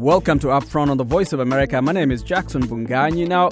Welcome to Upfront on the Voice of America. My name is Jackson Bunganyi. Now,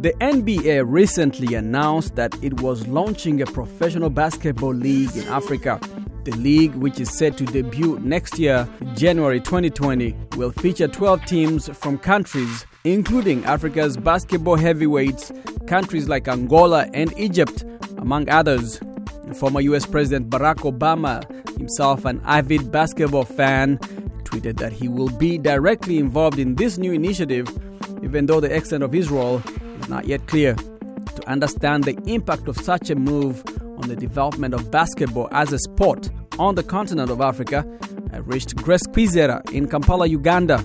the NBA recently announced that it was launching a professional basketball league in Africa. The league, which is set to debut next year, January 2020, will feature 12 teams from countries including Africa's basketball heavyweights, countries like Angola and Egypt, among others. Former U.S. President Barack Obama, himself an avid basketball fan, tweeted that he will be directly involved in this new initiative, even though the extent of his role is not yet clear. To understand the impact of such a move on the development of basketball as a sport on the continent of Africa, I reached Grace Kwizera in Kampala, Uganda.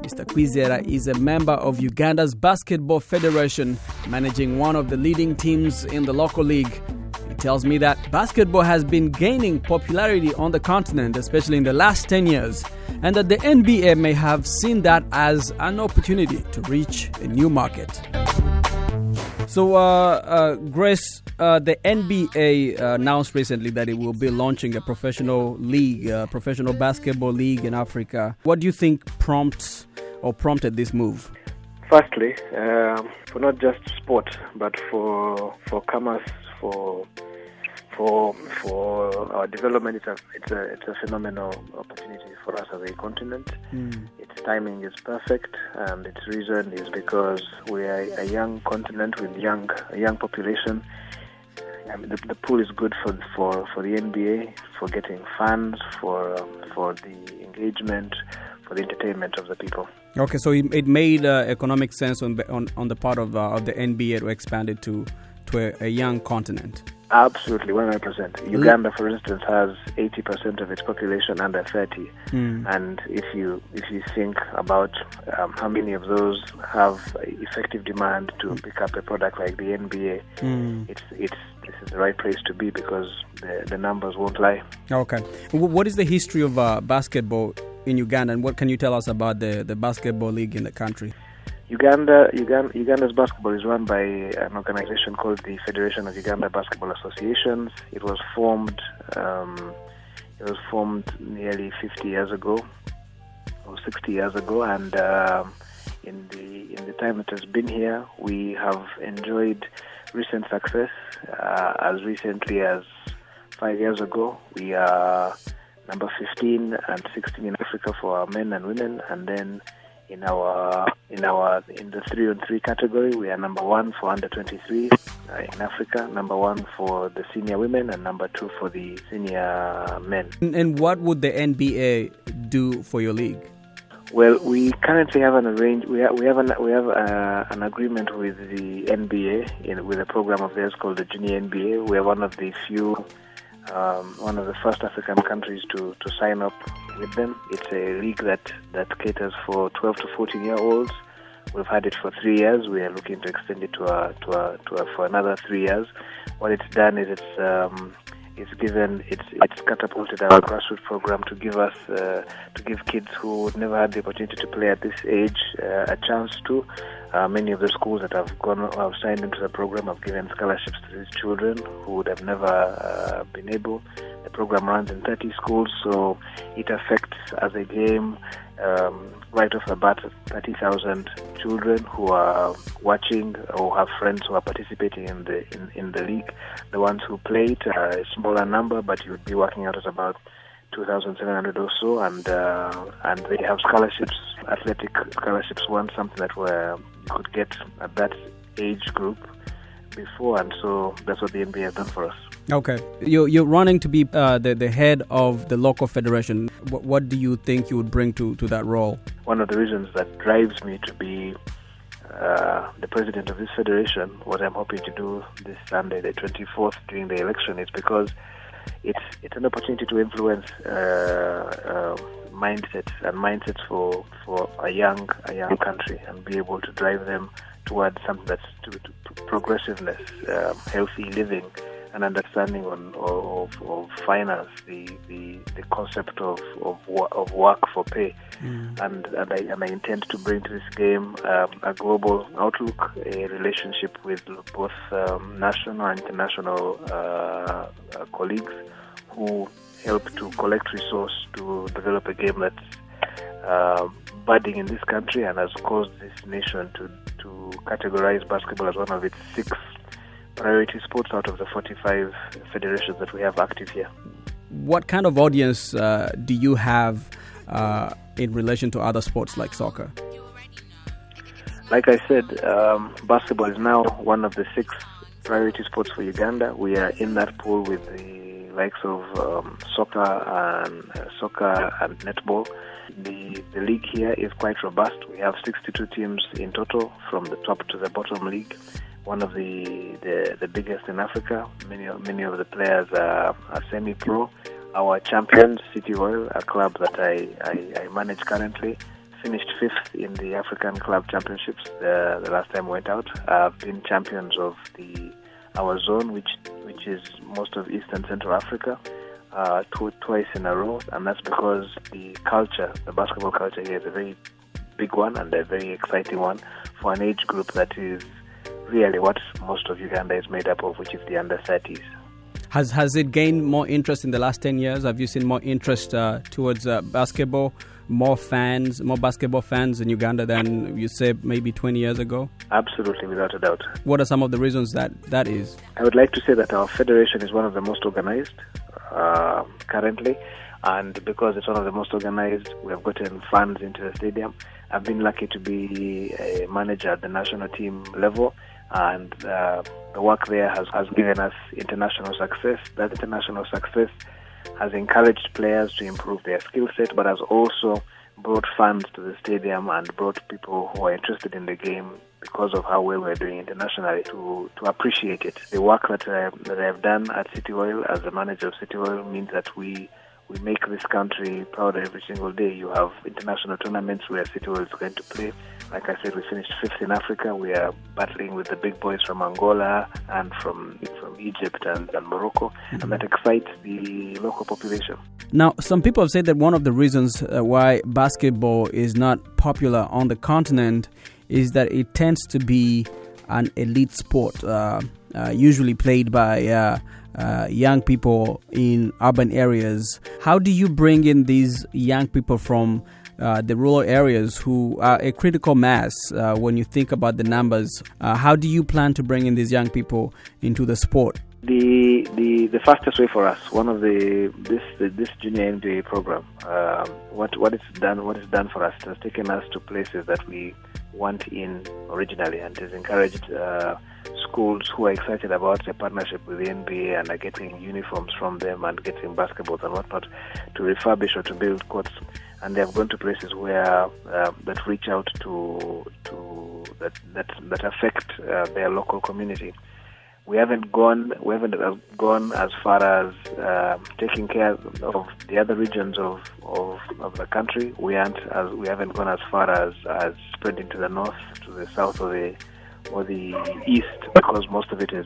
Mr. Kwizera is a member of Uganda's Basketball Federation, managing one of the leading teams in the local league. He tells me that basketball has been gaining popularity on the continent, especially in the last 10 years, and that the NBA may have seen that as an opportunity to reach a new market. So, Grace, the NBA announced recently that it will be launching a professional league, professional basketball league in Africa. What do you think prompted this move? Firstly, for not just sport, but for commerce, for our development, it's a phenomenal opportunity for us as a continent. Its timing is perfect, and its reason is because we are a young continent with a young population. I mean, the pool is good for the NBA, for getting fans, for the engagement, for the entertainment of the people. Okay, so it made economic sense on the part of the NBA to expand it to a young continent. Absolutely, 100%. Uganda, for instance, has 80% of its population under 30, and if you think about how many of those have effective demand to pick up a product like the NBA, this is the right place to be because the numbers won't lie. Okay, what is the history of basketball in Uganda, and what can you tell us about the basketball league in the country? Uganda's basketball is run by an organization called the Federation of Uganda Basketball Associations. It was formed nearly 50 years ago, or 60 years ago, and in the time it has been here, we have enjoyed recent success. As recently as 5 years ago, we are number 15 and 16 in Africa for our men and women, and then in the 3-on-3 category, we are number 1 for under 23 in Africa, number 1 for the senior women, and number 2 for the senior men. And what would the NBA do for your league? Well, we currently have an agreement with the NBA with a program of theirs called the Junior NBA. We are one of the first African countries to sign up with them. It's a league that caters for 12 to 14-year-olds. We've had it for 3 years. We are looking to extend it for another 3 years. What it's done is it's catapulted our grassroots program to give kids who never had the opportunity to play at this age a chance to. Many of the schools that have signed into the program have given scholarships to these children who would have never been able. The program runs in 30 schools, so it affects as a game right off the bat 30,000 children who are watching or have friends who are participating in the league. The ones who play it are a smaller number, but you would be working out at about 2,700 or so, and they have scholarships, athletic scholarships, something that you could get at that age group before, and so that's what the NBA has done for us. Okay, you're running to be the head of the local federation. What do you think you would bring to that role? One of the reasons that drives me to be the president of this federation, what I'm hoping to do this Sunday, the 24th, during the election, is because it's an opportunity to influence mindsets for a young country and be able to drive them towards something that's to progressiveness, healthy living, and understanding of finance, the concept of work for pay, and I intend to bring to this game a global outlook, a relationship with both national and international colleagues who help to collect resource to develop a game that's budding in this country and has caused this nation to categorize basketball as one of its 6 priority sports out of the 45 federations that we have active here. What kind of audience do you have in relation to other sports like soccer? Like I said, basketball is now one of the 6 priority sports for Uganda. We are in that pool with the likes of soccer and netball. The league here is quite robust. We have 62 teams in total from the top to the bottom league. One of the biggest in Africa. Many of the players are semi-pro. Our champions, City Oil, a club that I manage currently, finished 5th in the African Club Championships the last time we went out. Been champions of our zone, which is most of East and Central Africa, twice in a row, and that's because the basketball culture here is a very big one and a very exciting one for an age group that is really what most of Uganda is made up of, which is the under-30s. Has it gained more interest in the last 10 years? Have you seen more interest towards basketball, more basketball fans in Uganda than you say maybe 20 years ago? Absolutely, without a doubt. What are some of the reasons that is? I would like to say that our federation is one of the most organized currently, and because it's one of the most organized, we have gotten funds into the stadium. I've been lucky to be a manager at the national team level, and the work there has given us international success. That international success has encouraged players to improve their skill set, but has also brought fans to the stadium and brought people who are interested in the game because of how well we're doing internationally to appreciate it. The work that I have done at City Oil as the manager of City Oil means that we make this country proud every single day. You have international tournaments where City Oil is going to play. Like I said, we finished 5th in Africa. We are battling with the big boys from Angola and from Egypt and Morocco, and that excites the local population. Now, some people have said that one of the reasons why basketball is not popular on the continent is that it tends to be an elite sport, usually played by young people in urban areas. How do you bring in these young people from the rural areas who are a critical mass when you think about the numbers? How do you plan to bring in these young people into the sport? The fastest way for us, one of this junior NBA program, what it's done for us, it has taken us to places that we weren't in originally, and has encouraged schools who are excited about a partnership with the NBA and are getting uniforms from them and getting basketballs and whatnot to refurbish or to build courts. And they have gone to places where that reach out to that affect their local community. We haven't gone as far as taking care of the other regions of the country. We haven't gone as far as spreading to the north, to the south, or the east, because most of it is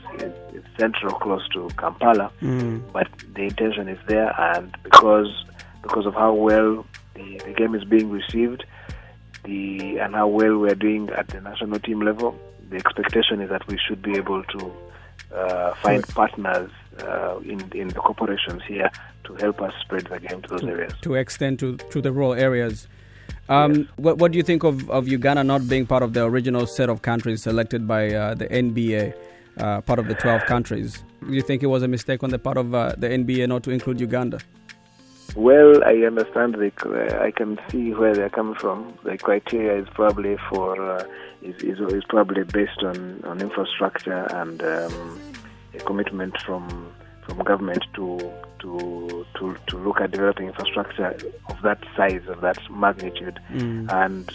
central, close to Kampala. But the intention is there, and because of how well the game is being received, and how well we are doing at the national team level, the expectation is that we should be able to find partners in the corporations here to help us spread the game to those areas. To extend to the rural areas. Yes. What do you think of Uganda not being part of the original set of countries selected by the NBA, part of the 12 countries? Do you think it was a mistake on the part of the NBA not to include Uganda? Well, I understand. I can see where they're coming from. The criteria is probably is probably based on infrastructure and a commitment from government to look at developing infrastructure of that size, of that magnitude. And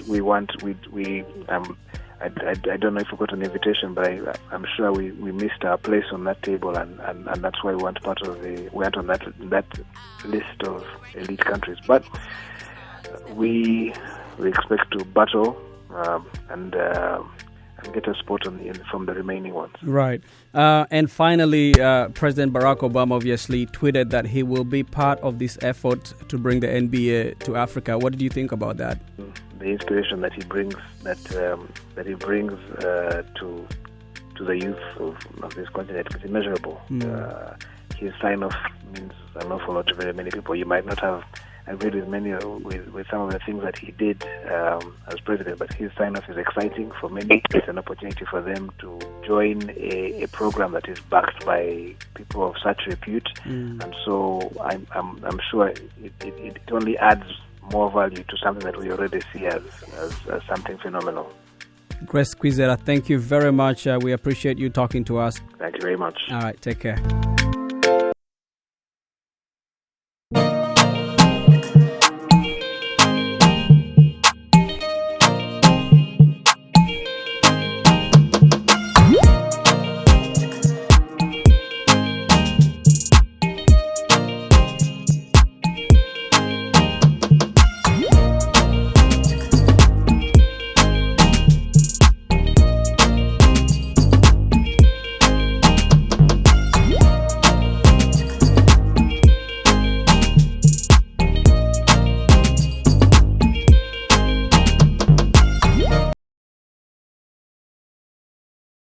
I don't know if we got an invitation, but I'm sure we missed our place on that table, and that's why we weren't on that list of elite countries. But we expect to battle and get a spot from the remaining ones. Right. And finally, President Barack Obama obviously tweeted that he will be part of this effort to bring the NBA to Africa. What did you think about that? The inspiration that he brings to the youth of this continent is immeasurable. His sign-off means an awful lot to very many people. You might not have agreed with many with some of the things that he did as president. But his sign-off is exciting for many. It's an opportunity for them to join a program that is backed by people of such repute, and so I'm sure it only adds more value to something that we already see as something phenomenal. Grace Kwizera, thank you very much. We appreciate you talking to us. Thank you very much. All right, take care.